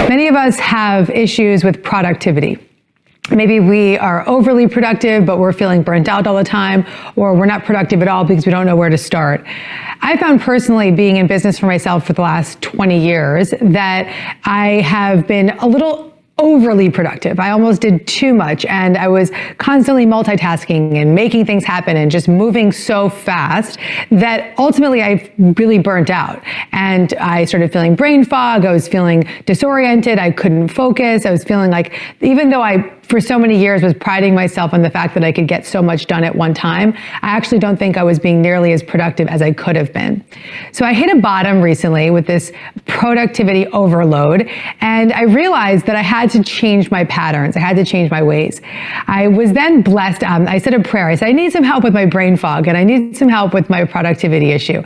Many of us have issues with productivity. Maybe we are overly productive, but we're feeling burnt out all the time, or we're not productive at all because we don't know where to start. I found personally, being in business for myself for the last 20 years, that I have been a little overly productive. I almost did too much, and I was constantly multitasking and making things happen and just moving so fast that ultimately I really burnt out. And I started feeling brain fog. I was feeling disoriented. I couldn't focus. I was feeling like, even though I for so many years was priding myself on the fact that I could get so much done at one time, I actually don't think I was being nearly as productive as I could have been. So I hit a bottom recently with this productivity overload, and I realized that I had to change my patterns. I had to change my ways. I was then blessed. I said a prayer. I said, I need some help with my brain fog, and I need some help with my productivity issue.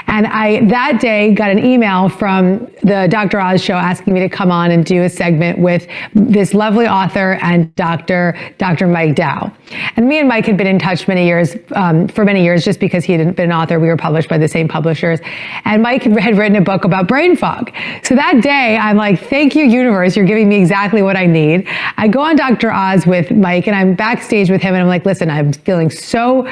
And I, that day, got an email from the Dr. Oz show asking me to come on and do a segment with this lovely author and Dr. Mike Dow. And me and Mike had been in touch for many years, just because he had been an author. We were published by the same publishers. And Mike had written a book about brain fog. So that day, I'm like, thank you, universe. You're giving me exactly what I need. I go on Dr. Oz with Mike, and I'm backstage with him, and I'm like, listen, I'm feeling so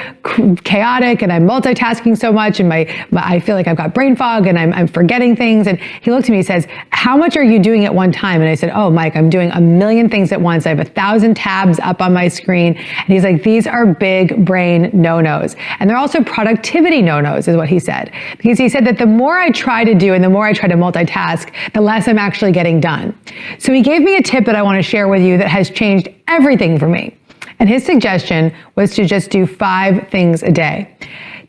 chaotic, and I'm multitasking so much, and I feel like I've got brain fog, and I'm forgetting things. And he looked at me and says, how much are you doing at one time? And I said, oh, Mike, I'm doing a million things at once. I have 1,000 tabs up on my screen. And he's like, these are big brain no-nos. And they're also productivity no-nos, is what he said. Because he said that the more I try to do and the more I try to multitask, the less I'm actually getting done. So he gave me a tip that I want to share with you that has changed everything for me. And his suggestion was to just do 5 things a day.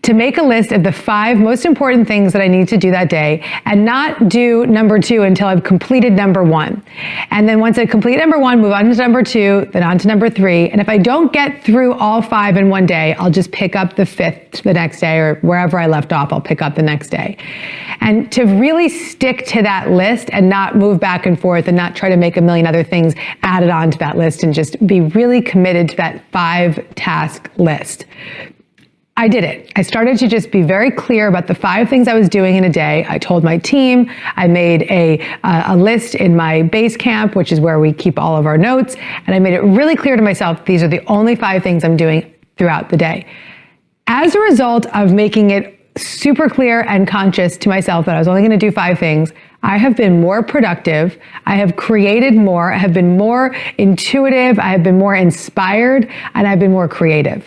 To make a list of the 5 most important things that I need to do that day, and not do number 2 until I've completed number 1. And then once I complete number 1, move on to number 2, then on to number 3. And if I don't get through all 5 in one day, I'll just pick up the 5th the next day, or wherever I left off, I'll pick up the next day. And to really stick to that list and not move back and forth and not try to make a million other things added on to that list, and just be really committed to that 5-task list. I did it. I started to just be very clear about the 5 things I was doing in a day. I told my team. I made a list in my Basecamp, which is where we keep all of our notes. And I made it really clear to myself, these are the only 5 things I'm doing throughout the day. As a result of making it super clear and conscious to myself that I was only going to do 5 things, I have been more productive. I have created more. I have been more intuitive. I have been more inspired, and I've been more creative.